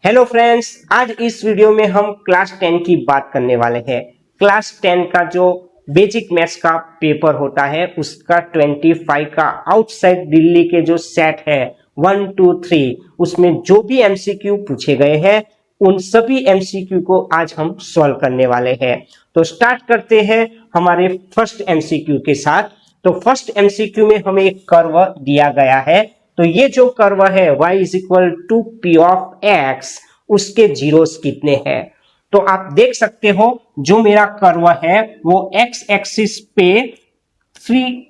Hello friends, आज इस video में हम क्लास 10 की बात करने वाले हैं। क्लास 10 का जो बेसिक मैथ्स का पेपर होता है उसका 25 का आउटसाइड दिल्ली के जो सेट है 1 2 3 उसमें जो भी एमसीक्यू पूछे गए हैं उन सभी एमसीक्यू को आज हम सॉल्व करने वाले हैं। तो स्टार्ट करते हैं हमारे फर्स्ट एमसीक्यू के साथ। तो फर्स्ट एमसीक्यू में हमें एक कर्व दिया गया है। तो ये जो कर्व है y is equal to p of x, उसके जीरोस कितने हैं? तो आप देख सकते हो जो मेरा कर्व है वो x एक्सिस पे 3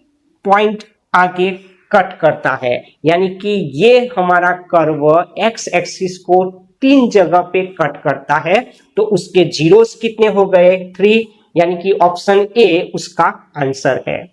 पॉइंट आगे कट करता है, यानी कि ये हमारा कर्व x एक्सिस को 3 जगह पे कट करता है। तो उसके जीरोस कितने हो गए? 3, यानी कि ऑप्शन ए उसका आंसर है।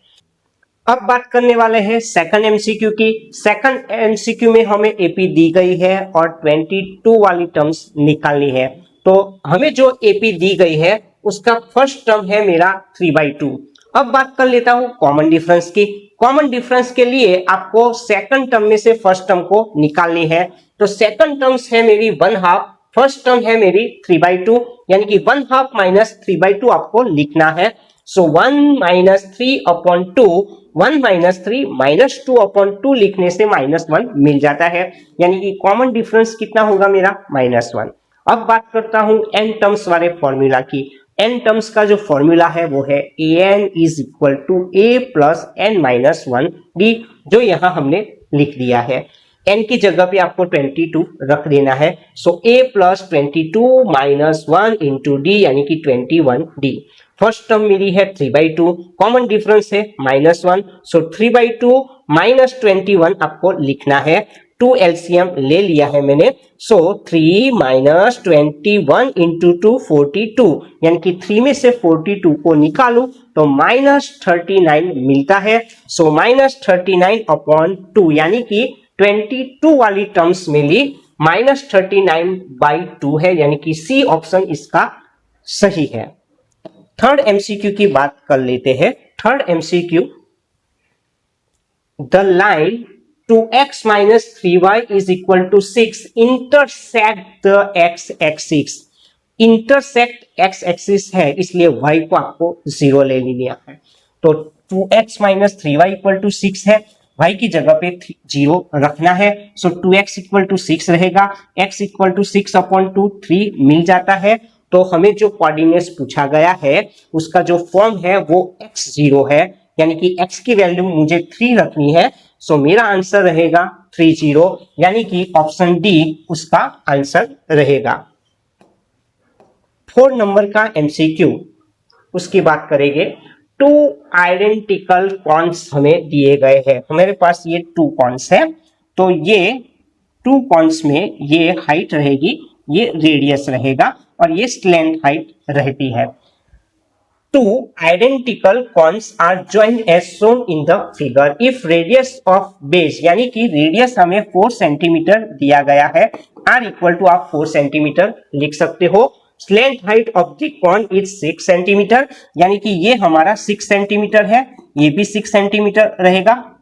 अब बात करने वाले हैं सेकंड एमसीक्यू की। सेकंड एमसीक्यू में हमें एपी दी गई है और 22 वाली टर्म्स निकालनी है। तो हमें जो एपी दी गई है उसका फर्स्ट टर्म है मेरा 3/2। अब बात कर लेता हूं कॉमन डिफरेंस की। कॉमन डिफरेंस के लिए आपको सेकंड टर्म में से फर्स्ट टर्म को निकालनी है। तो सेकंड टर्म्स है मेरी 1/2, फर्स्ट टर्म है मेरी 3/2, यानी कि 1/2 माइनस 3/2 आपको लिखना है। सो 1 माइनस 3/2, 1 माइनस 3 माइनस 2/2 लिखने से -1 मिल जाता है, यानी कि कॉमन डिफरेंस कितना होगा मेरा? -1। अब बात करता हूं n टर्म्स वाले फॉर्मूला की। n टर्म्स का जो फॉर्मूला है वो है an is equal to a plus n-1d, जो यहां हमने लिख दिया है। n की जगह पे आपको 22 रख देना है। So a plus 22 minus 1 into D, यानी कि 21d। फर्स्ट टर्म मेरी है 3/2, कॉमन डिफरेंस है -1। सो 3/2 माइनस 21 आपको लिखना है। 2 एलसीएम ले लिया है मैंने। सो 3 माइनस 21 इंटू 2 42, यानी कि 3 में से 42 को निकालू तो -39 मिलता है। सो -39/2, यानी कि 22 वाली टर्म्स मिली, -39/2 है, यानी कि सी ऑप्शन इसका सही है। थर्ड एमसीक्यू की बात कर लेते हैं। Third MCQ, the line 2x minus 3y is equal to 6 intersect the x axis. Intersect x axis है, इसलिए y को आपको 0 ले लिया है। तो 2x minus 3y equal to 6 है, y की जगह पे 0 रखना है। सो 2x इक्वल टू 6 रहेगा, x इक्वल टू 6/2 3 मिल जाता है। तो हमें जो कोऑर्डिनेट्स पूछा गया है उसका जो फॉर्म है वो x0 है, यानी कि x की वैल्यू मुझे 3 रखनी है। सो मेरा आंसर रहेगा 30, यानी कि ऑप्शन डी उसका आंसर रहेगा। 4 नंबर का एमसीक्यू, उसकी बात करेंगे। 2 आइडेंटिकल कॉन्स हमें दिए गए हैं। हमारे पास ये 2 कॉन्स है। तो ये 2 कॉन्स में ये हाइट रहेगी, ये रेडियस रहेगा और ये स्लैंट हाइट रहती है। 2 identical cones are joined as shown in the figure if radius of base, यानी कि रेडियस हमें 4 सेंटीमीटर दिया गया है, r इक्वल टू आप 4 सेंटीमीटर लिख सकते हो। Slant height of the cone is 6 centimetre, यानी कि ये हमारा 6 सेंटीमीटर है, ये भी 6 सेंटीमीटर रहेगा।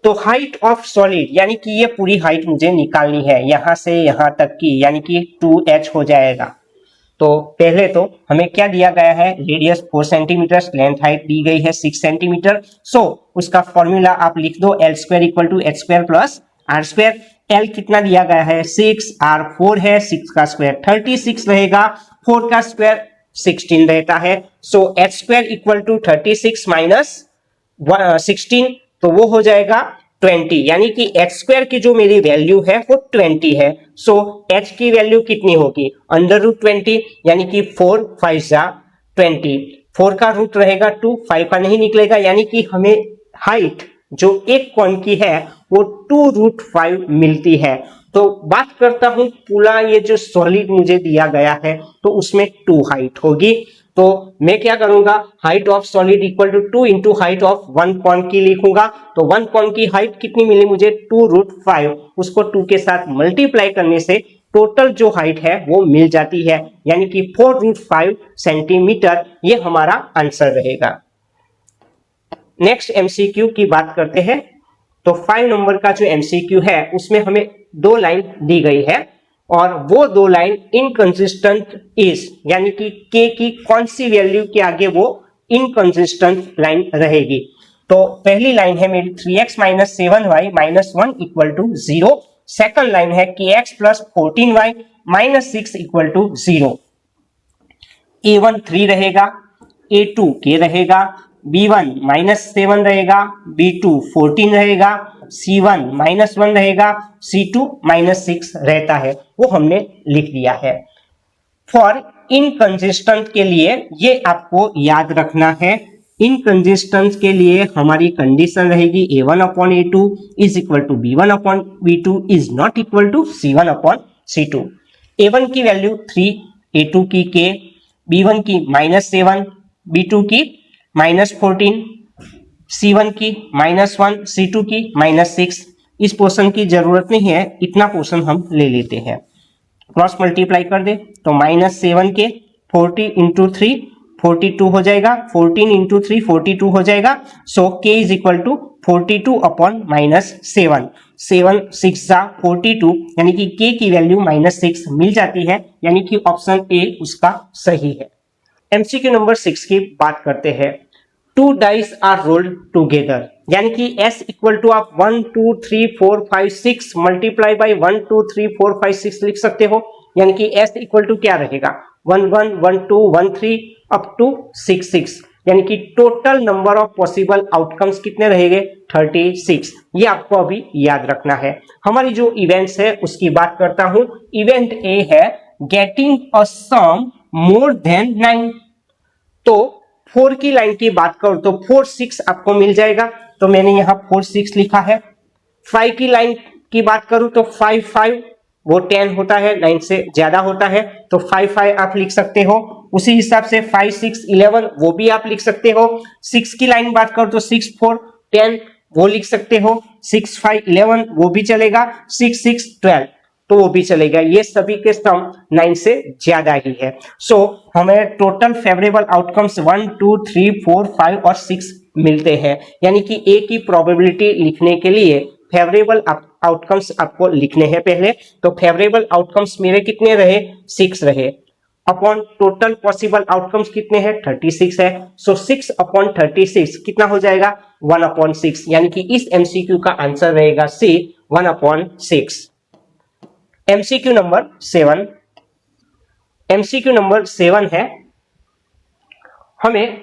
तो हाइट ऑफ सॉलिड, यानी कि ये पूरी हाइट मुझे निकालनी है यहां से यहां तक की, यानी कि 2h हो जाएगा। तो पहले तो हमें क्या दिया गया है? रेडियस 4 सेंटीमीटर, लेंथ हाइट दी गई है 6 सेंटीमीटर। सो उसका फॉर्मूला आप लिख दो, L square equal to H square plus R square. L कितना दिया गया है? 6, आर 4 है, 6 का स्क्वायर 36 रहेगा, 4 का स्क्वायर 16 रहता है। So H square equal to 36 minus 16, तो वो हो जाएगा 20, यानी कि एच स्क्वायर की जो मेरी वैल्यू है वो 20 है। सो एच की वैल्यू कितनी होगी? √20, यानी कि 4 5 जा 20, 4 का रूट रहेगा 2, 5 का नहीं निकलेगा, यानी कि हमें हाइट जो एक कॉन की है वो 2√5 मिलती है। तो बात करता हूं पूरा ये जो सॉलिड मुझे दिया गया है तो उसमें 2 हाइट होगी। तो मैं क्या करूंगा? Height of solid equal to 2 into height of 1 cone की लिखूंगा। तो 1 कॉन की हाइट कितनी मिली मुझे? 2√5, उसको 2 के साथ मल्टीप्लाई करने से टोटल जो हाइट है वो मिल जाती है, यानी कि 4√5 सेंटीमीटर, ये हमारा आंसर रहेगा। नेक्स्ट एमसीक्यू की बात करते हैं। तो 5 नंबर का जो एमसीक्यू है उसमें हमें 2 लाइन दी गई है। और वो दो लाइन इनकंसिस्टेंट इज, यानी कि k की कौन सी वैल्यू के आगे वो इनकंसिस्टेंट लाइन रहेगी। तो पहली लाइन है मेरी 3x minus 7y minus 1 equal to 0। Second line है kx plus 14y minus 6 equal to 0। a1 3 रहेगा, a2 k रहेगा, b1 माइनस 7 रहेगा, b2 14 रहेगा, c1 माइनस 1 रहेगा, c2 माइनस 6 रहता है, वो हमने लिख दिया है। फॉर इनकंसिस्टेंट के लिए ये आपको याद रखना है, इनकंसिस्टेंट के लिए हमारी कंडीशन रहेगी a1 upon a2 is equal to b1 upon b2 is not equal to c1 upon c2। a1 की वैल्यू 3, a2 की k, b1 की माइनस 7, b2 की माइनस 14, c1 की माइनस 1, c2 की माइनस 6। इस पोर्शन की जरूरत नहीं है, इतना पोर्शन हम ले लेते हैं। क्रॉस मल्टीप्लाई कर दे तो माइनस 7 के 40 इंटू 3 42 हो जाएगा, 14 इंटू 3 42 हो जाएगा। So k is equal to 42 upon minus 7, 7 6 जा 42, यानी कि k की वैल्यू माइनस 6 मिल जाती है, यानी कि ऑप्शन ए उसका सही है। एमसीक्यू नंबर 6 की बात करते हैं। 2 डाइस आर रोल्ड टुगेदर, यानी कि s इक्वल टू आप 1 2 3 4 5 6 मल्टीप्लाई बाई 1 2 3 4 5 6 लिख सकते हो, यानी कि s इक्वल टू क्या रहेगा 1 1 1 2 1 3 अप टू 6 6, यानी कि total number of possible outcomes कितने रहेंगे 36। ये आपको अभी याद रखना है। हमारी जो इवेंट्स है उसकी बात करता हूं। इवेंट ए है getting a some more than 9। तो 4 की लाइन की बात करूं तो 4 6 आपको मिल जाएगा, तो मैंने यहां 4 6 लिखा है। 5 की लाइन की बात करूं तो 5 5 वो 10 होता है, 9 से ज्यादा होता है, तो 5 5 आप लिख सकते हो। उसी हिसाब से 5 6 11 वो भी आप लिख सकते हो। 6 की लाइन बात करो तो 6 4 10 वो लिख सकते हो। 6 5 11 वो भी चलेगा। 6 6 12 तो वो भी चलेगा। ये सभी के सम 9 से ज्यादा ही है। सो हमें टोटल फेवरेबल आउटकम्स 1 2 3 4 5 और 6 मिलते हैं, यानी कि ए की प्रोबेबिलिटी लिखने के लिए फेवरेबल आउटकम्स आपको लिखने हैं पहले। तो फेवरेबल आउटकम्स मेरे कितने रहे 6 रहे, अपॉन टोटल पॉसिबल आउटकम्स कितने हैं 36 है। सो 6 अपॉन 36 कितना हो जाएगा 1 अपॉन 6, यानी कि इस एमसीक्यू का आंसर रहेगा सी 1 upon 6। MCQ number 7, MCQ number 7 है, हमें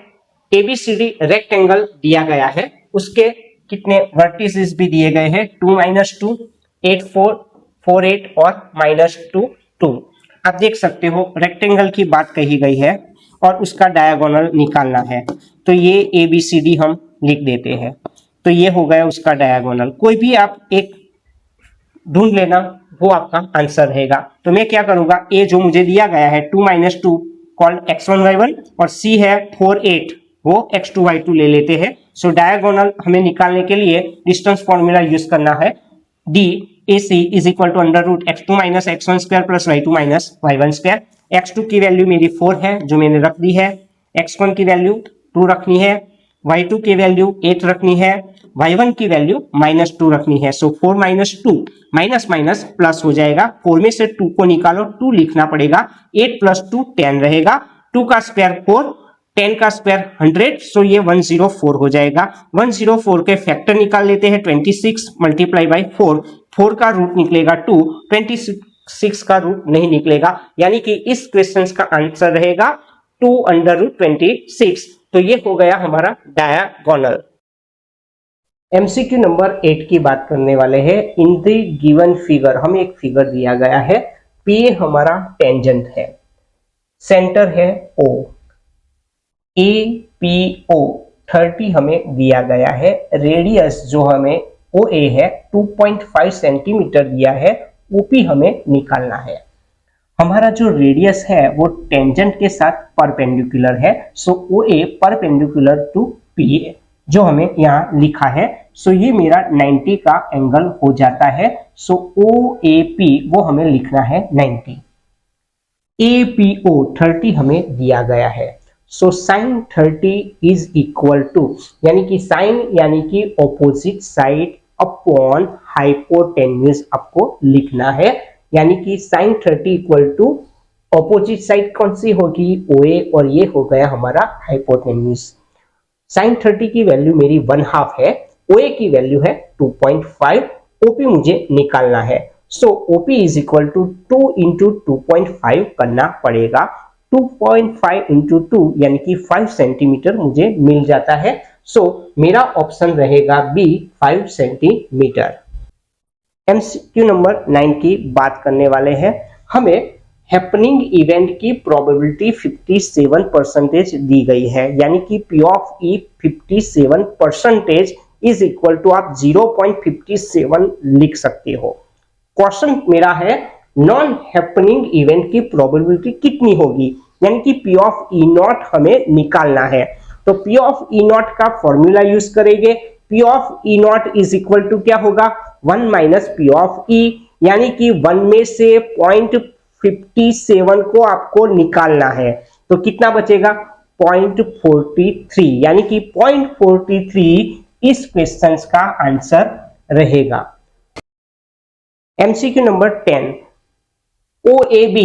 एबीसीडी रेक्टेंगल दिया गया है, उसके कितने वर्टिसेस भी दिए गए हैं 2 -2 8 4 4 8 और -2 2। आप देख सकते हो रेक्टेंगल की बात कही गई है और उसका डायगोनल निकालना है, तो ये एबीसीडी हम लिख देते हैं। तो ये हो गया उसका डायगोनल, कोई भी आप एक ढूंढ लेना, वो आपका आंसर रहेगा। तो मैं क्या करूंगा, ए जो मुझे दिया गया है 2 -2 कॉल्ड x1 y1 और c है 4 8 वो x2 y2 ले लेते हैं। सो डायगोनल हमें निकालने के लिए डिस्टेंस फॉर्मूला यूज करना है, D A C is equal to under root x2 minus x1 square plus y2 minus y1 square. x2 की वैल्यू मेरी 4 है जो मैंने रख दी है, x1 की वैल्यू 2 रखनी है, y2 की वैल्यू 8 रखनी है, y1 की वैल्यू -2 रखनी है। सो 4 - 2 माइनस माइनस प्लस हो जाएगा, 4 में से 2 को निकालो 2 लिखना पड़ेगा, 8 + 2 10 रहेगा, 2 का स्क्वायर 4 10 का स्क्वायर 100, सो ये 104 हो जाएगा। 104 के फैक्टर निकाल लेते हैं 26 मल्टीप्लाई बाई 4, 4 का रूट निकलेगा 2, 26 का रूट नहीं निकलेगा, यानी कि इस क्वेश्चन का आंसर रहेगा 2√26। तो ये हो गया हमारा डायगोनल। एमसीक्यू नंबर 8 की बात करने वाले हैं। इन द गिवन फिगर, हमें एक फिगर दिया गया है, पी हमारा टेंजेंट है, सेंटर है ओ, ए पी ओ 30 हमें दिया गया है, रेडियस जो हमें ओ ए है 2.5 सेंटीमीटर दिया है, ओपी हमें निकालना है। हमारा जो रेडियस है वो टेंजेंट के साथ परपेंडिकुलर है, सो ओ ए परपेंडिकुलर टू पी ए जो हमें यहाँ लिखा है। सो ये मेरा 90 का एंगल हो जाता है। सो ओ ए पी वो हमें लिखना है 90, ए पी ओ 30 हमें दिया गया है। So sine 30 is equal to, यानी कि साइन यानी कि ऑपोजिट साइड अपॉन हाइपोटेन्यूज आपको लिखना है, यानी कि sin 30 equal to opposite side कौन सी होगी, OA, और ये हो गया हमारा हाइपोटेन्यूज। sin 30 की वैल्यू मेरी 1/2 है, OA की वैल्यू है 2.5, OP मुझे निकालना है। So OP is equal to 2 into 2.5 करना पड़ेगा। 2.5 इंटू 2 यानी कि 5 सेंटीमीटर मुझे मिल जाता है। सो मेरा ऑप्शन रहेगा बी, 5 सेंटीमीटर। MCQ नंबर 9 की बात करने वाले हैं। हमें हैपनिंग इवेंट की प्रोबेबिलिटी 57% दी गई है, यानी कि P of E 57% is equal to आप 0.57 लिख सकते हो। क्वेश्चन मेरा है नॉन हैपनिंग इवेंट की प्रोबेबिलिटी कितनी होगी, यानी कि P ऑफ E नॉट हमें निकालना है। तो P ऑफ E नॉट का फॉर्मूला यूज करेंगे। P of E not is equal to क्या होगा, 1 माइनस P ऑफ E, यानी कि 1 में से 0.57 को आपको निकालना है, तो कितना बचेगा 0.43, यानी कि 0.43 इस क्वेश्चन का आंसर रहेगा। MCQ number 10, OAB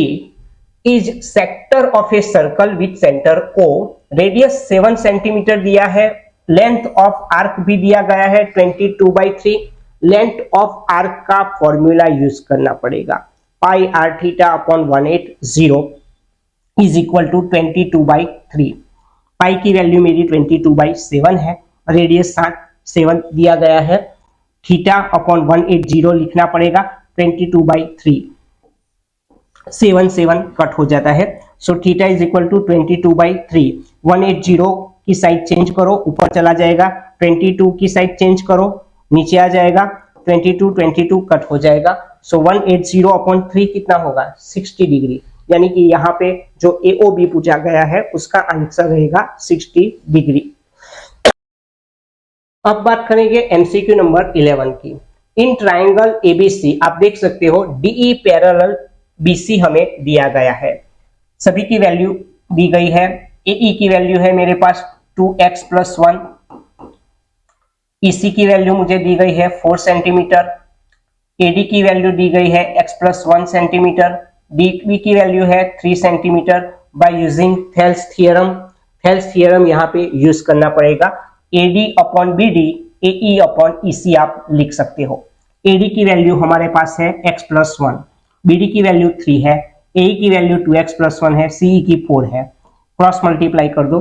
is sector of a circle with centre O, radius 7 centimetre दिया है, लेंथ ऑफ आर्क भी दिया गया है 22/3। लेंथ ऑफ आर्क का फॉर्मूला यूज करना पड़ेगा, pi r theta upon 180 is equal to 22/3। Pi की वैल्यू मेरी 22/7 है, रेडियस 7 दिया गया है, थीटा अपॉन 180 लिखना पड़ेगा 22/3। 7 कट हो जाता है, so theta is equal to 22/3। 180 की साइड चेंज करो, ऊपर चला जाएगा, 22 की साइड चेंज करो, नीचे आ जाएगा, 22 कट हो जाएगा। सो 180 अपॉन 3 कितना होगा 60 डिग्री, यानी कि यहाँ पे जो AOB पूछा गया है उसका आंसर रहेगा 60 डिग्री। अब बात करेंगे MCQ नंबर 11 की। इन ट्राइंगल ABC आप देख सकते हो DE पैरेलल BC हमें दिया गया है, सभी की वैल्यू दी गई है। AE की वैल्यू है मेरे पास 2x + 1, EC की वैल्यू मुझे दी गई है 4 सेंटीमीटर, AD की वैल्यू दी गई है x + 1 सेंटीमीटर, DB की वैल्यू है 3 centimetre. By using Thales theorem, Thales theorem यहाँ पे यूज करना पड़ेगा। AD upon BD, AE upon EC आप लिख सकते हो। AD की वैल्यू हमारे पास है x + 1, BD की वैल्यू 3 है, AE की वैल्यू 2x + 1 है, CE की 4 है। क्रॉस मल्टीप्लाई कर दो,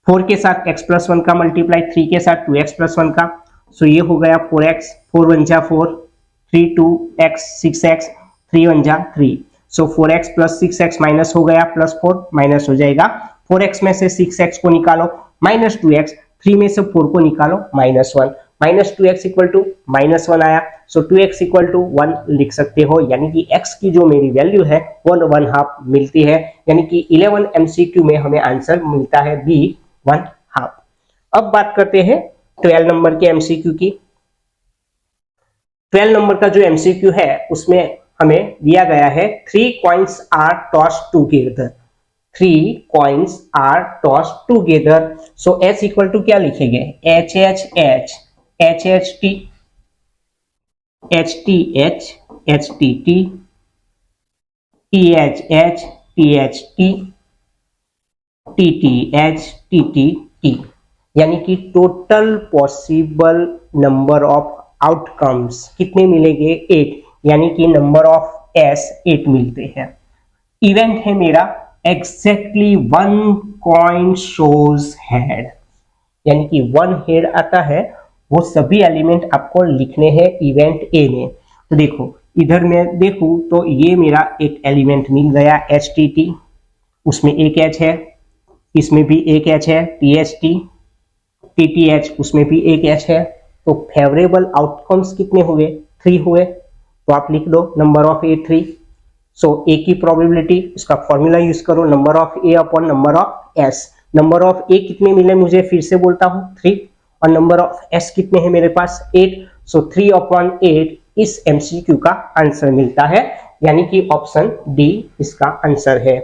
4 के साथ x + 1 का मल्टीप्लाई, 3 के साथ 2x + 1 का, सो ये हो गया 4x, 4 × 1 = 4, 3 2x 6x, 3 × 1 = 3। सो 4x + 6x माइनस हो गया, +4 माइनस हो जाएगा। 4x में से 6x को निकालो, -2x, 3 में से 4 को निकालो, -1, -2x = -1 आया। सो 2x = 1 लिख सकते हो, यानी कि x की जो मेरी वैल्यू है वो 1/2 मिलती है, यानी कि 11 MCQ में हमें आंसर मिलता है B, 1/2। अब बात करते हैं 12 नंबर के MCQ की। 12 नंबर का जो MCQ है उसमें हमें दिया गया है 3 coins are tossed together, 3 coins are tossed together। So H = क्या लिखेंगे, HHH, HHT, HTH, HTT, THH, THT, TTH, TTT, यानी कि total possible number of outcomes कितने मिलेंगे 8, यानी कि नंबर ऑफ S 8 मिलते हैं। इवेंट है मेरा एग्जैक्टली 1 कॉइन शोज हेड, यानी कि 1 हेड आता है, वो सभी एलिमेंट आपको लिखने हैं इवेंट ए में। तो देखो इधर मैं देखूं तो ये मेरा एक एलिमेंट मिल गया HTT, उसमें एक H है, इसमें भी एक H है, THT, TTH, उसमें भी एक H है। तो फेवरेबल आउटकम्स कितने हुए 3 हुए, तो आप लिख दो नंबर ऑफ ए 3। सो ए की प्रोबेबिलिटी, उसका फॉर्मूला यूज करो, number of A upon number of S. Number of A कितने मिले मुझे फिर से बोलता हूं 3, और नंबर ऑफ एस कितने हैं मेरे पास 8। सो 3/8 इस MCQ का आंसर मिलता है, यानी कि ऑप्शन डी इसका आंसर है।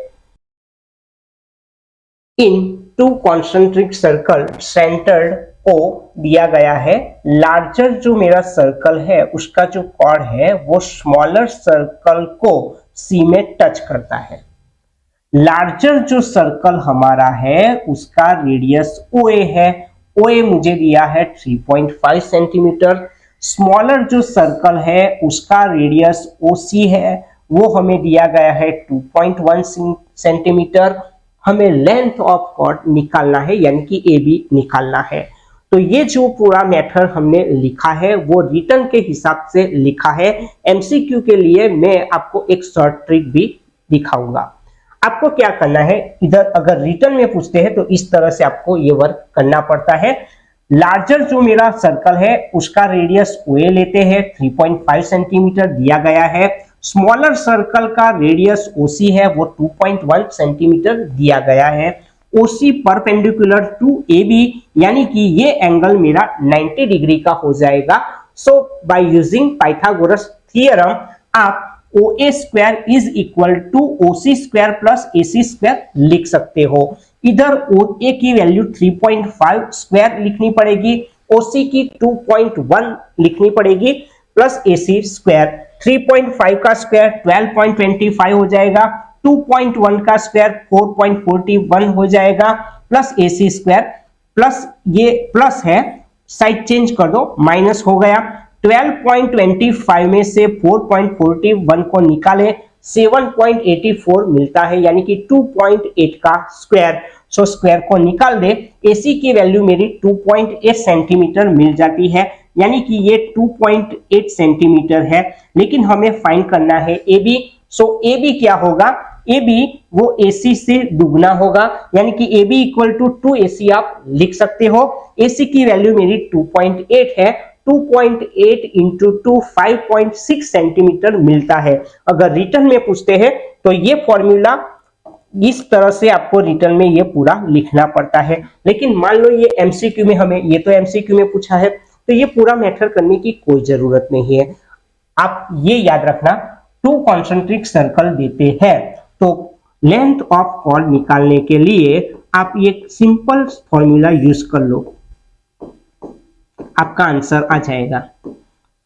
इन 2 concentric circles centered ओ दिया गया है, लार्जर जो मेरा सर्कल है उसका जो कॉर्ड है वो स्मॉलर सर्कल को सी में टच करता है। लार्जर जो सर्कल हमारा है उसका रेडियस ओ ए है, ओ ए मुझे दिया है 3.5 सेंटीमीटर। स्मॉलर जो सर्कल है उसका रेडियस ओ सी है, वो हमें दिया गया है 2.1 सेंटीमीटर। हमें लेंथ ऑफ कॉर्ड निकालना है, यानी कि ए बी निकालना है। तो ये जो पूरा मेथड हमने लिखा है वो रिटर्न के हिसाब से लिखा है। एमसीक्यू के लिए मैं आपको एक शॉर्ट ट्रिक भी दिखाऊंगा। आपको क्या करना है, इधर अगर रिटर्न में पूछते हैं तो इस तरह से आपको ये वर्क करना पड़ता है। लार्जर जो मेरा सर्कल है उसका रेडियस ओ ए लेते हैं, 3.5 सेंटीमीटर दिया गया है। स्मॉलर सर्कल का रेडियस ओसी है, वो 2.1 सेंटीमीटर दिया गया है। ओसी परपेंडिकुलर टू ए बी, यानी कि ये एंगल मेरा 90 डिग्री का हो जाएगा। So by using Pythagoras theorem आप O A square is equal to O C square plus A C square लिख सकते हो। इधर ओ ए की वैल्यू 3.5 स्क्वायर लिखनी पड़ेगी, ओ सी की 2.1 लिखनी पड़ेगी, प्लस ए सी स्क्वायर। 3.5 का स्क्वायर 12.25 हो जाएगा, 2.1 का स्क्वायर 4.41 हो जाएगा, plus A C square, plus ये प्लस है, साइड चेंज कर दो, माइनस हो गया। 12.25 में से 4.41 को निकाले, 7.84 मिलता है, यानी कि 2.8 का स्क्वायर। सो स्क्वायर को निकाल दे, एसी की वैल्यू मेरी 2.8 सेंटीमीटर मिल जाती है, यानी कि ये 2.8 सेंटीमीटर है। लेकिन हमें फाइंड करना है A B. So A B क्या होगा, ए बी वो AC से दुगना होगा, यानी कि A B equal to 2AC आप लिख सकते हो। AC की वैल्यू मेरी 2.8 है, 2.8 इंटू 2 5.6 सेंटीमीटर मिलता है। अगर रिटर्न में पूछते हैं तो ये फॉर्मूला इस तरह से आपको रिटर्न में ये पूरा लिखना पड़ता है। लेकिन मान लो ये एमसीक्यू में हमें, ये तो एमसीक्यू में पूछा है, तो ये पूरा मेथड करने की कोई जरूरत नहीं है। आप ये याद रखना, टू कॉन्सेंट्रिक सर्कल देते हैं तो लेंथ ऑफ कॉर्ड निकालने के लिए आप एक सिंपल फॉर्मूला यूज कर लो, आपका आंसर आ जाएगा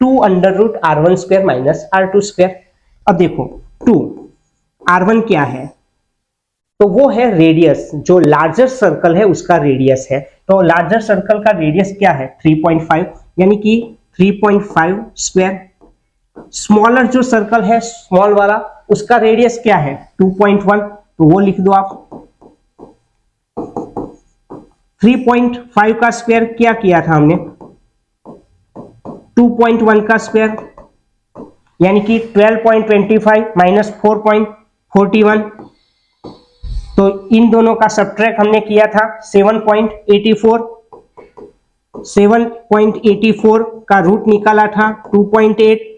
2 under root R1 square minus R2 square. अब देखो 2 R1 क्या है, तो वो है रेडियस, जो लार्जर सर्कल है उसका रेडियस है। तो लार्जर सर्कल का रेडियस क्या है 3.5, यानी कि 3.5 स्क्वायर। स्मॉलर जो सर्कल है स्मॉल वाला, उसका रेडियस क्या है 2.1, तो वो लिख दो आप। 3.5 का स्क्वायर क्या किया था हमने, 2.1 का स्क्वायर, यानी कि 12.25 माइनस 4.41, तो इन दोनों का सब्ट्रैक्ट हमने किया था 7.84, 7.84 का रूट निकाला था 2.8,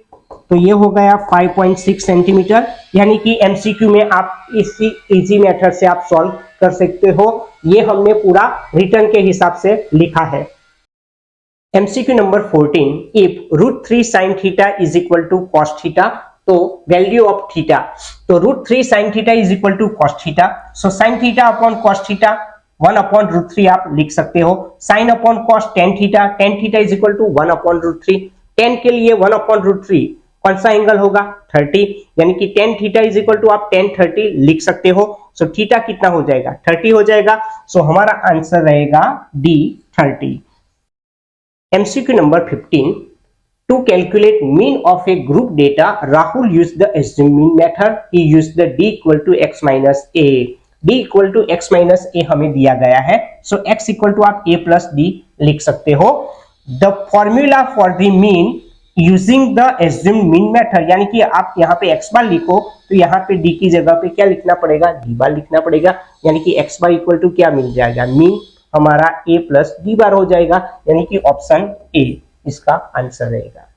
तो ये हो गया 5.6 सेंटीमीटर। यानी कि एमसीक्यू में आप इसी इजी मेथड से आप सॉल्व कर सकते हो। ये हमने पूरा रिटर्न के हिसाब से लिखा है। MCQ number 14, if √3 sin theta is equal to cos theta, तो वैल्यू ऑफ थीटा, तो √3 sin theta is equal to cos theta. So sin theta upon cos theta 1/√3 आप लिख सकते हो। sin upon cos tan theta, tan theta is equal to 1/√3। tan के लिए 1/√3 कौन सा एंगल होगा 30, यानी कि tan theta is equal to आप tan 30 लिख सकते हो। सो थीटा कितना हो जाएगा 30 हो जाएगा। सो हमारा आंसर रहेगा D 30। MCQ number 15, to calculate mean of a group data, Rahul used the assume mean method. He used the D equal to x minus a. D equal to x minus a हमें दिया गया है, so x equal to आप a plus d लिख सकते हो। The formula for the mean using the assumed mean method, यानी कि आप यहाँ पे x बार लिखो तो यहाँ पे d की जगह पे क्या लिखना पड़ेगा d बार लिखना पड़ेगा, यानी कि x बार इक्वल टू क्या मिल जाएगा मीन हमारा a प्लस d बार हो जाएगा, यानी कि ऑप्शन ए इसका आंसर रहेगा।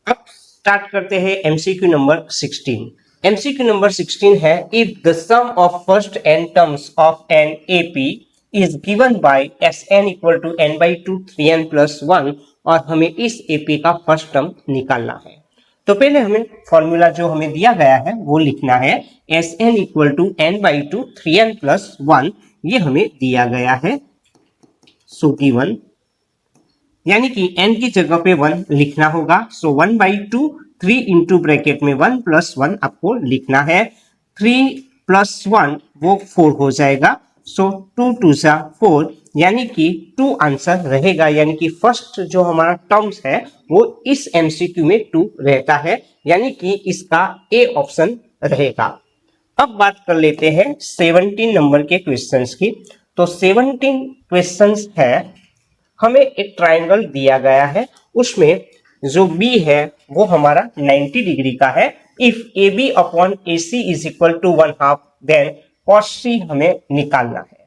अब स्टार्ट करते हैं एमसीक्यू नंबर 16। एमसीक्यू नंबर 16 है, if the sum of first n terms of an AP is given by Sn equal to n/2 3n + 1, और हमें इस AP का फर्स्ट टर्म निकालना है। तो पहले हमें फॉर्मूला जो हमें दिया गया है वो लिखना है, Sn equal to n/2 3n + 1, ये हमें दिया गया है। सो गिवन यानी कि n की जगह पे 1 लिखना होगा। सो 1/2, 3 इंटू ब्रैकेट में 1 + 1 आपको लिखना है। 3 + 1 वो 4 हो जाएगा। सो 2 2 जा 4, यानी कि 2 आंसर रहेगा। यानी कि फर्स्ट जो हमारा टर्म्स है वो इस एमसीक्यू में 2 रहता है, यानी कि इसका ए ऑप्शन रहेगा। अब बात कर लेते हैं 17 नंबर के क्वेश्चंस की। तो 17 क्वेश्चंस है, हमें एक ट्रायंगल दिया गया है, उसमें जो बी है वो हमारा 90 डिग्री का है। If A B upon A C is equal to 1/2 then cos C हमें निकालना है।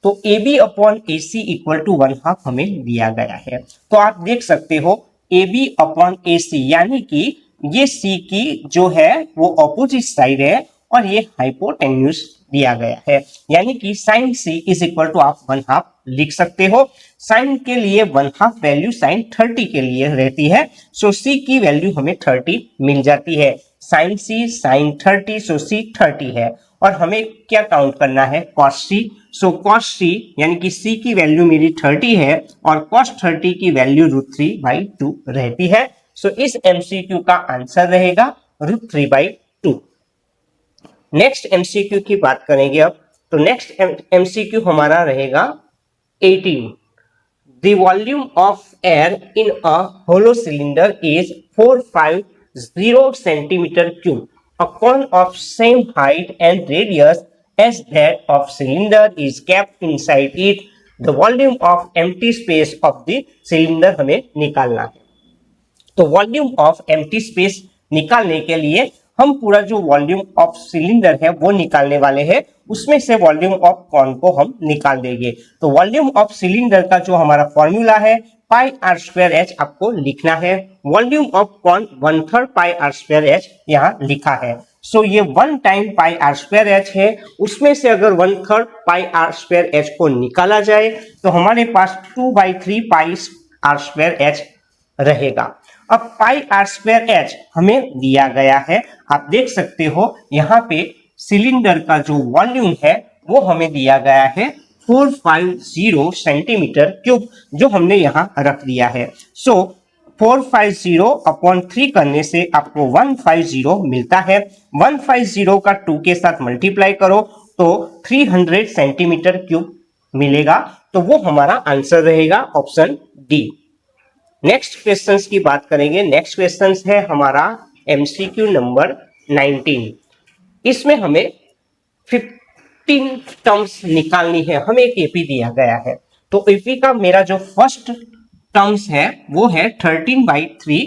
तो A B upon A C equal to 1/2 हमें दिया गया है। तो आप देख सकते हो ए बी अपॉन ए सी, यानी कि ये सी की जो है वो ऑपोजिट साइड है और ये हाइपोटेन्यूज दिया गया है, यानी कि sine C is equal to आप 1/2 लिख सकते हो। साइन के लिए 1/2 वैल्यू साइन 30 के लिए रहती है। सो सी की वैल्यू हमें 30 मिल जाती है। साइन सी साइन 30, सो सी 30 है। और हमें क्या काउंट करना है, कॉस सी। सो कॉस सी यानी कि सी की वैल्यू मेरी 30 है और कॉस 30 की वैल्यू √3/2 रहती है। सो इस एमसीक्यू का आंसर रहेगा √3/2। नेक्स्ट एमसीक्यू की बात करेंगे अब। तो नेक्स्ट एमसीक्यू हमारा रहेगा 18। The volume of air in a hollow cylinder is 450 centimeter cube. A cone of same height and radius as that of cylinder is kept inside it. The volume of empty space of the cylinder हमें निकालना है। तो volume of empty space निकालने के लिए हम पूरा जो वॉल्यूम ऑफ सिलेंडर है वो निकालने वाले हैं, उसमें से वॉल्यूम ऑफ कॉन को हम निकाल देंगे। तो वॉल्यूम ऑफ सिलेंडर का जो हमारा फॉर्मूला है πr²h आपको लिखना है। वॉल्यूम ऑफ कॉन 1/3 πr²h यहाँ लिखा है। सो ये 1 टाइम πr²h है, उसमें से अगर 1/3 πr²h को निकाला जाए तो हमारे पास 2/3 πr²h रहेगा। अब πr²h हमें दिया गया है, आप देख सकते हो यहाँ पे सिलेंडर का जो वॉल्यूम है वो हमें दिया गया है 450 सेंटीमीटर क्यूब, जो हमने यहाँ रख दिया है। सो 450 अपॉन 3 करने से आपको 150 मिलता है। 150 का 2 के साथ मल्टीप्लाई करो तो 300 सेंटीमीटर क्यूब मिलेगा। तो वो हमारा आंसर रहेगा ऑप्शन डी। नेक्स्ट क्वेश्चंस की बात करेंगे। नेक्स्ट क्वेश्चंस है हमारा एमसीक्यू नंबर 19। इसमें हमें 15 टर्म्स निकालनी है। हमें एक एपी दिया गया है। तो एपी का मेरा जो फर्स्ट टर्म्स है वो है 13/3,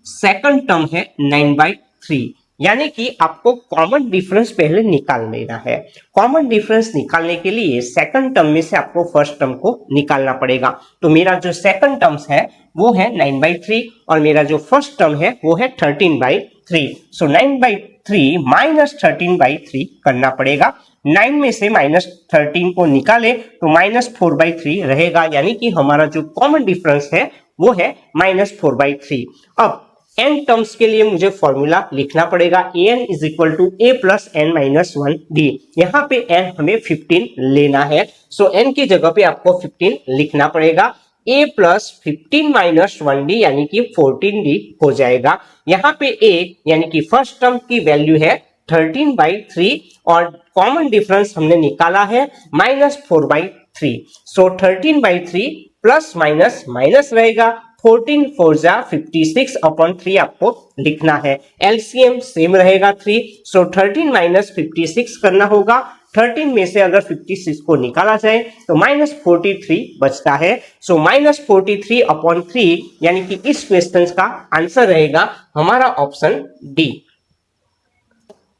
सेकंड टर्म है 9/3, यानी कि आपको कॉमन डिफरेंस पहले निकाल लेना है। कॉमन डिफरेंस निकालने के लिए सेकंड टर्म में से आपको फर्स्ट टर्म को निकालना पड़ेगा। तो मेरा जो सेकंड टर्म्स है वो है 9/3 और मेरा जो फर्स्ट टर्म है वो है 13/3। सो 9/3 माइनस 13/3 करना पड़ेगा। 9 में से -13 को निकाले तो -4/3 रहेगा, यानी कि हमारा जो कॉमन डिफरेंस है वो है -4/3। अब n टर्म्स के लिए मुझे फॉर्मूला लिखना पड़ेगा। an is equal to a plus n minus 1d। यहाँ पे n हमें 15 लेना है। सो n की जगह पे आपको 15 लिखना पड़ेगा। a प्लस 15 माइनस 1d यानी कि 14d हो जाएगा। यहाँ पे a यानी कि फर्स्ट टर्म की वैल्यू है 13/3 और कॉमन डिफरेंस हमने निकाला है -4/3। सो 13/3 प्लस माइनस माइनस रहेगा। 14 4 जा 56 अपॉन 3 आपको लिखना है। एलसीएम सेम रहेगा 3। सो 13 माइनस 56 करना होगा। 13 में से अगर 56 को निकाला जाए तो -43 बचता है। सो -43 अपॉन 3 यानी कि इस क्वेश्चन का आंसर रहेगा हमारा ऑप्शन डी।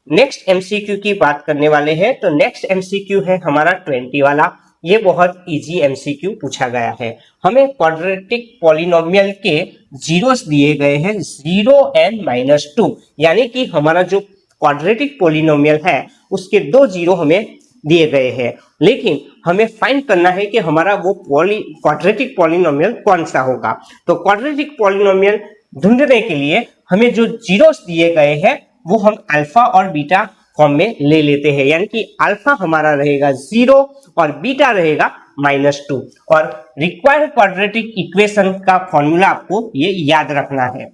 नेक्स्ट एमसीक्यू की बात करने वाले हैं। तो नेक्स्ट एमसीक्यू है हमारा 20 वाला। ये बहुत इजी एमसीक्यू पूछा गया है। हमें क्वाड्रेटिक पॉलिनोमियल के जीरोस दिए गए हैं 0 n -2, यानी कि हमारा जो क्वाड्रेटिक पॉलिनोमियल है उसके 2 जीरो हमें दिए गए हैं, लेकिन हमें फाइंड करना है कि हमारा वो क्वाड्रेटिक पॉलिनोमियल कौन सा होगा। तो क्वाड्रेटिक पॉलिनोमियल ढूंढने के लिए हमें जो जीरोस दिए गए हैं वो हम अल्फा और बीटा फॉर्म में ले लेते हैं, यानी कि अल्फा हमारा रहेगा 0 और बीटा रहेगा -2 और रिक्वायर्ड क्वाड्रेटिक इक्वेशन का फॉर्मूला आपको ये याद रखना है,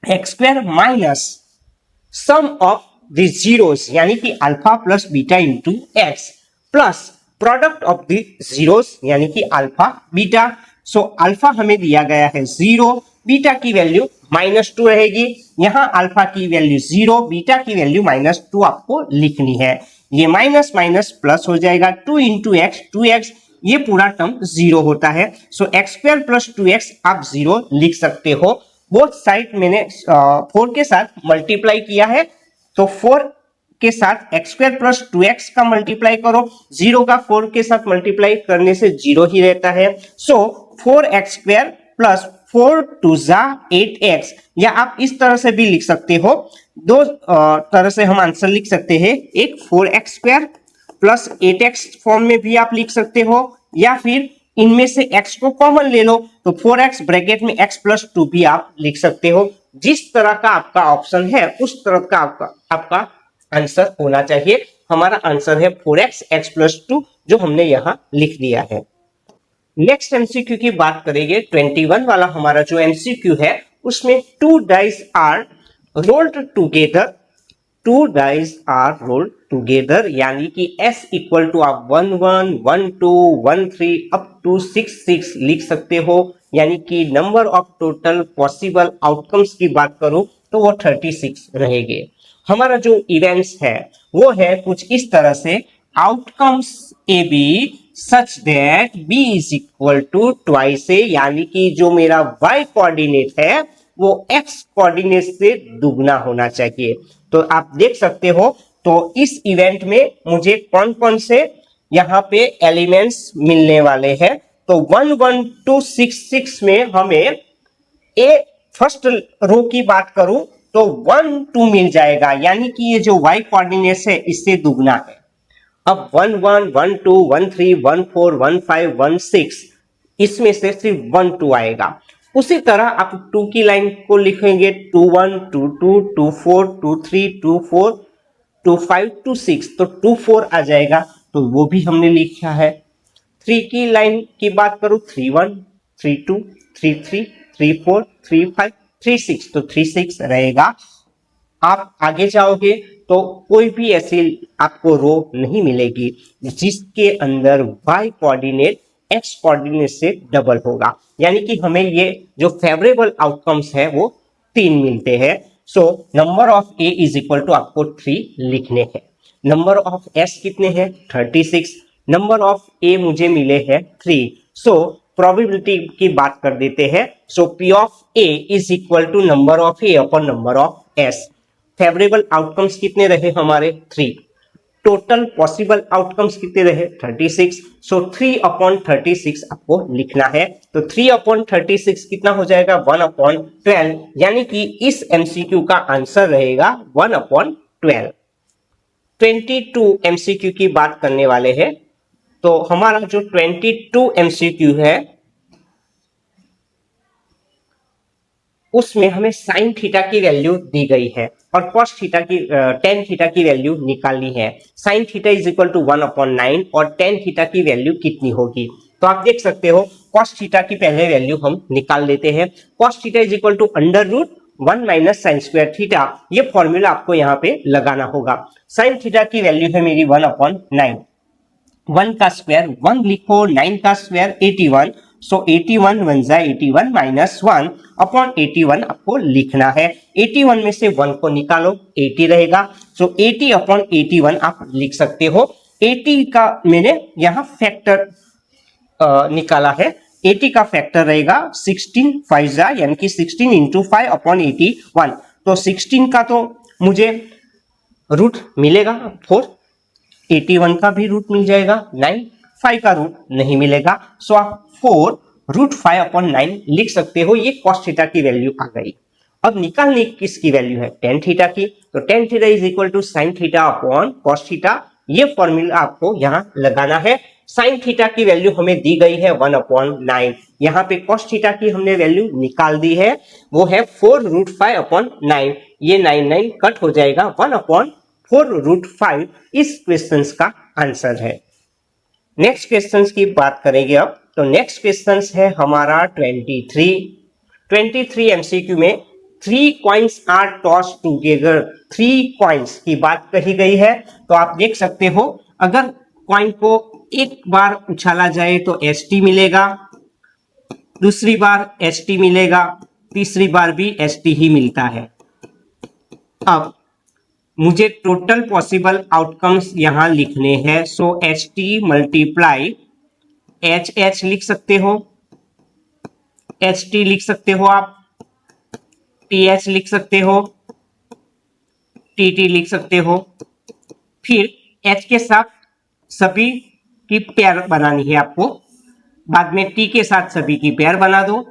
x square minus sum of the zeros यानी कि alpha plus beta into x plus product of the zeros यानी कि अल्फा बीटा। सो अल्फा हमें दिया गया है 0, बीटा की वैल्यू -2 रहेगी, यहाँ अल्फा की वैल्यू 0, बीटा की वैल्यू -2 आपको लिखनी है। ये माइनस माइनस प्लस हो जाएगा, 2 इंटू एक्स 2x, ये पूरा टर्म 0 होता है। सो एक्स स्क्वायर प्लस 2x आप 0 लिख सकते हो। बोथ साइड मैंने 4 के साथ मल्टीप्लाई किया है, तो 4 के साथ एक्स स्क्वायर प्लस 2x का मल्टीप्लाई करो, 0 का 4 के साथ मल्टीप्लाई करने से 0 ही रहता है। सो 4x स्क्वायर प्लस 4 2 जा 8x, या आप इस तरह से भी लिख सकते हो, दो तरह से हम आंसर लिख सकते हैं, एक 4x square plus 8x form में भी आप लिख सकते हो, या फिर इनमें से x को कॉमन ले लो तो 4x ब्रैकेट में x प्लस 2 भी आप लिख सकते हो। जिस तरह का आपका ऑप्शन है उस तरह का आपका आंसर होना चाहिए। हमारा आंसर है 4x x प्लस 2 जो हमने यहाँ लिख दिया है। नेक्स्ट एमसीक्यू की बात करेंगे, 21 वाला हमारा जो एमसीक्यू है उसमें 2 dice are rolled together, 2 dice are rolled together यानी कि S इक्वल टू आप 1 1 1 2 1 3 अप टू 6 6 लिख सकते हो, यानी कि number of total possible outcomes की बात करूं तो वो 36 रहेंगे। हमारा जो इवेंट्स है वो है कुछ इस तरह से, outcomes A B such that b is equal to twice A, यानी कि जो मेरा y कोऑर्डिनेट है वो x कोऑर्डिनेट से दुगना होना चाहिए। तो आप देख सकते हो, तो इस इवेंट में मुझे कौन कौन से यहाँ पे एलिमेंट्स मिलने वाले हैं, तो 1 1 2 6 6 में हमें ए फर्स्ट रो की बात करूं तो 1 2 मिल जाएगा, यानी कि ये जो y कोऑर्डिनेट है इससे दुगना है। अब 1 1 1 2 1 3 1 4 1 5 1 6 इसमें से सिर्फ 1 2 आएगा। उसी तरह आप 2 की लाइन को लिखेंगे 2 1 2 2 2 4 2 3 2 4 2 5 2 6, तो 2 4 आ जाएगा, तो वो भी हमने लिखा है। 3 की लाइन की बात करूं 3 1 3 2 3 3 3 4 3 5 3 6, तो 3 6 रहेगा। आप आगे जाओगे तो कोई भी ऐसी आपको रो नहीं मिलेगी जिसके अंदर y कोऑर्डिनेट x कोऑर्डिनेट से डबल होगा, यानी कि हमें ये जो फेवरेबल आउटकम्स है वो 3 मिलते हैं। So number of a is equal to आपको 3 लिखने हैं। नंबर ऑफ s कितने हैं 36, नंबर ऑफ a मुझे मिले हैं 3। सो प्रोबेबिलिटी की बात कर देते हैं। So p of a is equal to number of a upon number of s। Favourable outcomes कितने रहे हमारे 3, टोटल पॉसिबल आउटकम्स कितने रहे 36। सो 3 अपॉन 36 आपको लिखना है, तो 3 अपॉन 36 कितना हो जाएगा 1 अपॉन 12, यानी कि इस एमसीक्यू का आंसर रहेगा 1 अपॉन 12। 22 एमसीक्यू की बात करने वाले हैं, तो हमारा जो 22 एमसीक्यू है उसमें हमें साइन थीटा की वैल्यू दी गई है और कॉस थीटा की टेन थीटा की वैल्यू निकालनी है। Sine theta is equal to 1/9 और टेन थीटा की वैल्यू कितनी होगी, तो आप देख सकते हो कॉस थीटा की पहले वैल्यू हम निकाल लेते हैं। Cos theta is equal to √1 minus sine square theta, ये फॉर्मूला आपको यहाँ पे लगाना होगा। साइन थीटा की वैल्यू है मेरी 1/9, 1 का स्क्वायर 1 लिखो, 9 का स्क्वायर 81, सो 81 1 जा 81 माइनस 1 अपॉन 81 आपको लिखना है। 81 में से 1 को निकालो 80 रहेगा, सो 80 अपॉन 81 आप लिख सकते हो। 80 का मैंने यहाँ फैक्टर निकाला है, 80 का फैक्टर रहेगा 16 5 जा यानी कि 16 इंटू 5 अपॉन 81, तो 16 का तो मुझे रूट मिलेगा 4, 81 का भी रूट मिल जाएगा 9, 5 का रूट नहीं मिलेगा, सो आप 4√5/9 लिख सकते हो। ये कॉस थीटा की वैल्यू आ गई। अब निकालने किसकी वैल्यू है टेन थीटा की, तो tan theta is equal to sine theta upon cos theta, ये फॉर्मूला आपको यहाँ लगाना है। साइन थीटा की वैल्यू हमें दी गई है 1/9, यहाँ पे कॉस थीटा की हमने वैल्यू निकाल दी है, वो है 4√5/9, ये 9 9 कट हो जाएगा, 1/4√5 इस क्वेश्चन का आंसर है। नेक्स्ट क्वेश्चन की बात करेंगे अब। तो नेक्स्ट क्वेश्चन है हमारा 23 एमसीक्यू में 3 coins are toss together. 3 coins की बात कही गई है। तो आप देख सकते हो अगर कॉइन को एक बार उछाला जाए तो एसटी मिलेगा, दूसरी बार एसटी मिलेगा, तीसरी बार भी एसटी ही मिलता है। अब मुझे टोटल पॉसिबल आउटकम्स यहां लिखने हैं। So H T multiply H H लिख सकते हो, एच टी लिख सकते हो, आप टी एच लिख सकते हो, टी टी लिख सकते हो। फिर एच के साथ सभी की पेयर बनानी है आपको, बाद में टी के साथ सभी की पेयर बना दो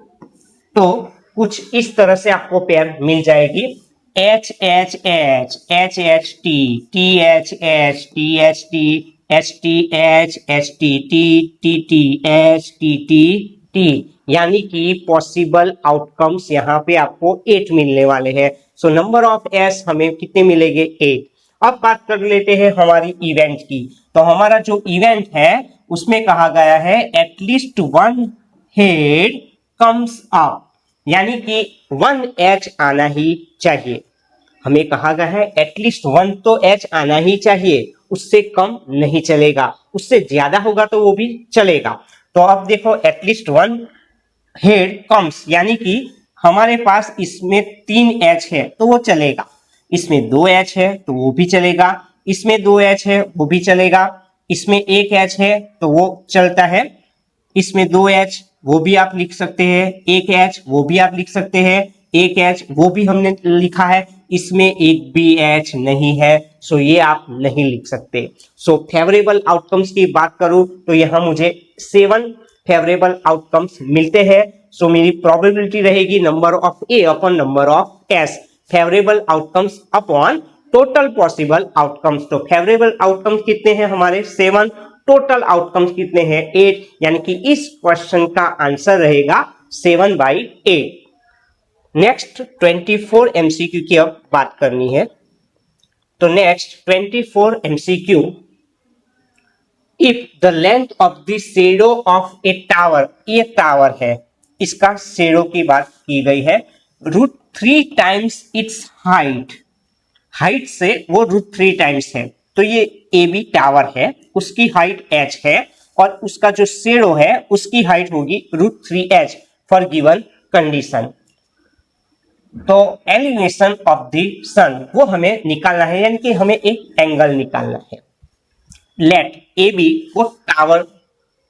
तो कुछ इस तरह से आपको पेयर मिल जाएगी। H H H, H H T, T H H, T H T, H T H, H T T, T T H, T T T. यानी कि पॉसिबल आउटकम्स यहाँ पे आपको 8 मिलने वाले हैं। सो नंबर ऑफ एस हमें कितने मिलेंगे? 8। अब बात कर लेते हैं हमारी इवेंट की। तो हमारा जो इवेंट है उसमें कहा गया है at least one head comes up, यानी कि 1 एच आना ही चाहिए। हमें कहा गया है एटलीस्ट 1 तो एच आना ही चाहिए, उससे कम नहीं चलेगा, उससे ज्यादा होगा तो वो भी चलेगा। तो अब देखो एटलीस्ट 1 हेड कम्स, यानी कि हमारे पास इसमें 3 एच है तो वो चलेगा, इसमें 2 एच है तो वो भी चलेगा, इसमें 2 एच है वो भी चलेगा, इसमें 1 एच है तो वो चलता है, इसमें 2 एच वो भी आप लिख सकते हैं, 1 एच वो भी आप लिख सकते हैं, 1 एच वो भी हमने लिखा है, इसमें एक भी एच नहीं है, सो ये आप नहीं लिख सकते। सो फेवरेबल आउटकम्स की बात करूं तो यहां मुझे 7 फेवरेबल आउटकम्स मिलते हैं। सो मेरी प्रोबेबिलिटी रहेगी number of A upon number of S, favourable outcomes upon total possible outcomes. तो फेवरेबल आउटकम्स कितने हैं हमारे? 7, टोटल आउटकम्स कितने हैं? 8, यानी कि इस क्वेश्चन का आंसर रहेगा 7/8। नेक्स्ट 24 एमसीक्यू की अब बात करनी है। तो next 24 MCQ, if the length of the shadow of A tower, ये टावर है, इसका शेडो की बात की गई है, √3 टाइम्स इट्स हाइट, हाइट से वो √3 टाइम्स है। तो ये ए बी टावर है, उसकी हाइट h है और उसका जो शेडो है उसकी हाइट होगी √3h फॉर गिवन कंडीशन। तो एलिवेशन ऑफ द सन वो हमें निकालना है, यानी कि हमें एक एंगल निकालना है। लेट ए बी वो टावर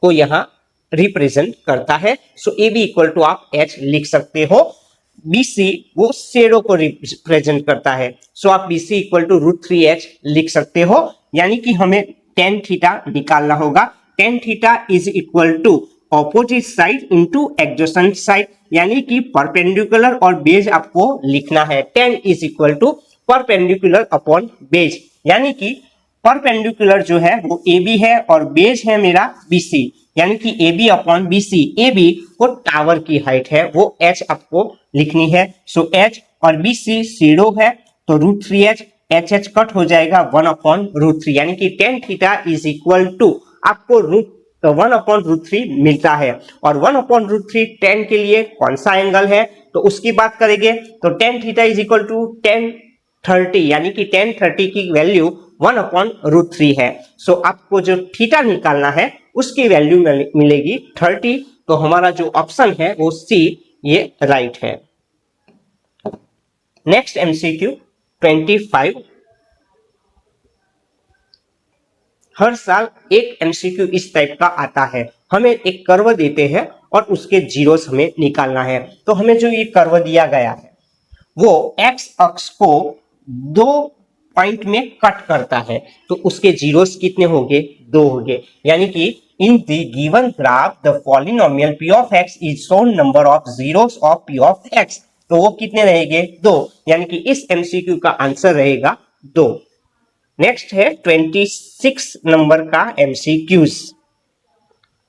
को यहां रिप्रेजेंट करता है। सो ए बी इक्वल टू आप h लिख सकते हो। BC वो शेडो को रिप्रेजेंट करता है, सो आप BC इक्वल टू √3h लिख सकते हो। यानी कि हमें tan थीटा निकालना होगा। tan theta is equal to opposite side into adjacent side, यानी कि परपेंडिकुलर और बेस आपको लिखना है। tan is equal to perpendicular upon base, यानी कि परपेंडिकुलर जो है वो AB है और बेस है मेरा BC, यानी कि AB अपॉन BC। AB वो टावर की हाइट है, वो h आपको लिखनी है। सो h और BC शेडो है तो √3h, h कट हो जाएगा 1/√3, यानी कि tan theta is equal to आपको 1/√3 मिलता है। और 1/√3 tan के लिए कौन सा एंगल है तो उसकी बात करेंगे। तो tan theta is equal to tan 30, यानी कि tan 30 की वैल्यू 1/√3 है। सो आपको जो थीटा निकालना है उसकी वैल्यू मिलेगी 30। तो हमारा जो ऑप्शन है वो सी ये राइट है। नेक्स्ट एमसीक्यू 25, हर साल एक एमसीक्यू इस टाइप का आता है, हमें एक कर्व देते हैं और उसके जीरोस हमें निकालना है। तो हमें जो ये कर्व दिया गया है वो एक्स अक्ष को 2 पॉइंट में कट करता है, तो उसके जीरोस कितने होंगे? 2 होंगे। यानी कि in the given graph the polynomial p of x is shown number of zeros of p of x, तो वो कितने रहेंगे? 2, यानी कि इस एमसीक्यू का आंसर रहेगा 2। नेक्स्ट है 26 नंबर का एमसीक्यूज।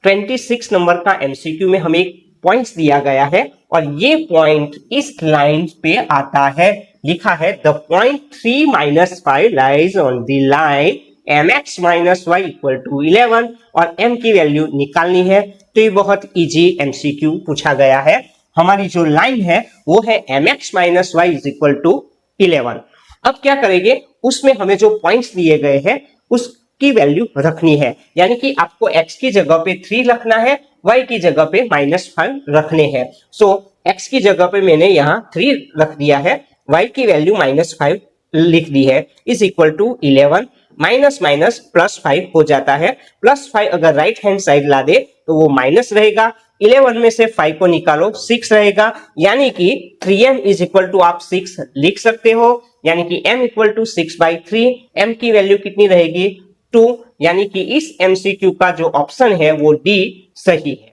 26 नंबर का एमसीक्यू में हमें पॉइंट्स दिया गया है और ये पॉइंट इस लाइन पे आता है, लिखा है the point 3 - 5 lies on the line mx minus Y equal to 11 और m की वैल्यू निकालनी है। तो ये बहुत इजी एमसीक्यू पूछा गया है। हमारी जो लाइन है वो है mx minus Y is equal to 11। अब क्या करेंगे, उसमें हमें जो पॉइंट्स दिए गए हैं उसकी वैल्यू रखनी है, यानी कि आपको x की जगह पे 3 रखना है, y की जगह पे -5 रखने हैं। सो x की जगह पे मैंने यहाँ 3 रख दिया है, y की वैल्यू -5 लिख दी है, is equal to 11 minus minus +5 हो जाता है। +5 अगर राइट हैंड साइड ला दे तो वो माइनस रहेगा, 11 में से 5 को निकालो 6 रहेगा, यानी कि 3m इज इक्वल टू आप 6 लिख सकते हो, यानी कि m इक्वल टू 6/3। m की वैल्यू कितनी रहेगी 2, यानी कि इस एमसीक्यू का जो ऑप्शन है वो डी सही है।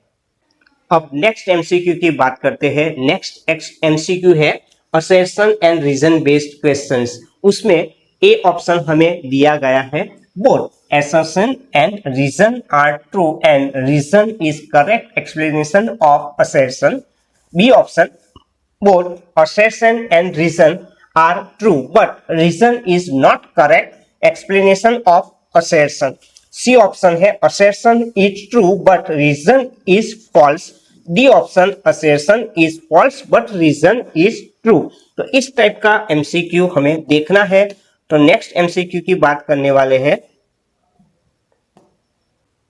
अब नेक्स्ट एमसीक्यू की बात करते हैं। नेक्स्ट एमसीक्यू है assertion and reason based questions. उसमें ए ऑप्शन हमें दिया गया है both assertion and reason are true and reason is correct explanation of assertion. B option both assertion and reason are true but reason is not correct explanation of assertion. C option है assertion is true but reason is false. D option assertion is false but reason is true. तो इस type का MCQ हमें देखना है। तो next MCQ की बात करने वाले हैं।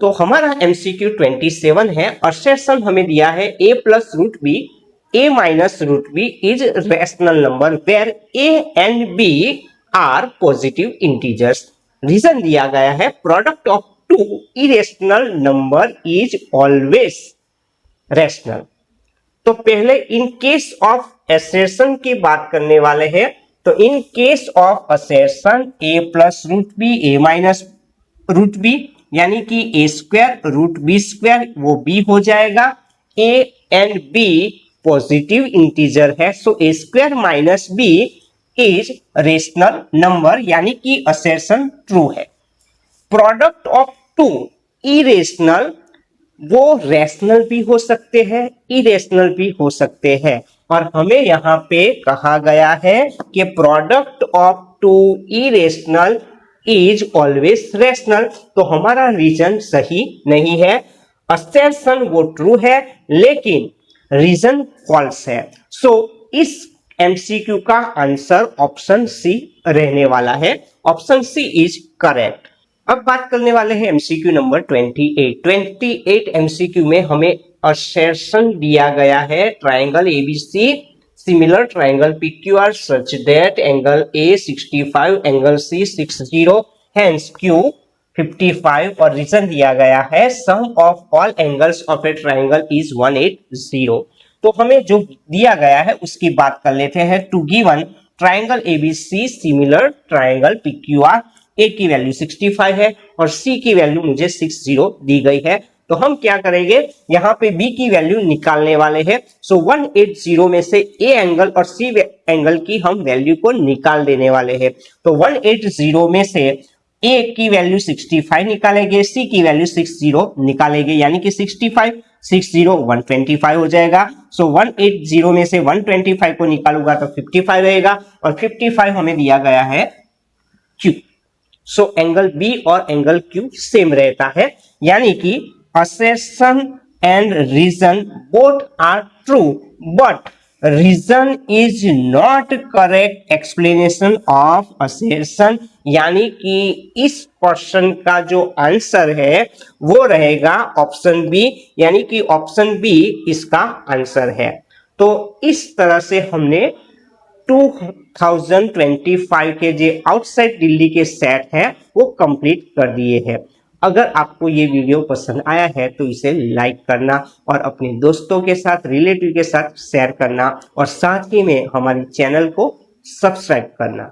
तो हमारा एमसीक्यू 27 है। असर्शन हमें दिया है a plus root B a minus root B is rational number where a and b are positive integers. Reason दिया गया है product of two irrational number is always rational. तो पहले इन केस ऑफ असर्शन की बात करने वाले हैं। तो in case of assertion a plus root B a minus root B, यानी कि a square root B square वो b हो जाएगा। a and b positive integer है, so a square minus b is rational number, यानी कि assertion true है। Product of two irrational, वो रैशनल भी हो सकते हैं इरेशनल भी हो सकते हैं, और हमें यहाँ पे कहा गया है कि product of two irrational is always rational. तो हमारा रीजन सही नहीं है। असर्शन वो ट्रू है लेकिन रीजन फॉल्स है। सो इस एमसीक्यू का आंसर ऑप्शन सी रहने वाला है। Option C is correct. अब बात करने वाले हैं एमसीक्यू नंबर 28 एमसीक्यू में हमें असर्शन दिया गया है triangle ABC similar triangle PQR such that angle A 65 angle C 60 hence Q 55 और रीजन दिया गया है sum of all angles of a triangle is 180। तो हमें जो दिया गया है उसकी बात कर लेते हैं। Two given triangle ABC similar triangle PQR, A की वैल्यू 65 है और C की वैल्यू मुझे 60 दी गई है। तो हम क्या करेंगे, यहाँ पे B की वैल्यू निकालने वाले हैं। सो 180 में से A एंगल और C एंगल की हम वैल्यू को निकाल देने वाले हैं। तो 180 में से A की वैल्यू 65 निकालेंगे, C की वैल्यू 60 निकालेंगे, यानी कि 65 60 125 हो जाएगा। सो 180 में से 125 को निकालूंगा तो 55 रहेगा और 55 हमें दिया गया है Q। सो एंगल B और एंगल Q सेम रहता है, यानी कि assertion and reason both are true but reason is not correct explanation of assertion, यानी कि इस क्वेश्चन का जो आंसर है वो रहेगा ऑप्शन बी, यानी कि ऑप्शन बी इसका आंसर है। तो इस तरह से हमने 2025 के जो आउटसाइड दिल्ली के सेट हैं वो कंप्लीट कर दिए हैं। अगर आपको ये वीडियो पसंद आया है तो इसे लाइक करना और अपने दोस्तों के साथ रिलेटिव के साथ शेयर करना और साथ ही में हमारे चैनल को सब्सक्राइब करना।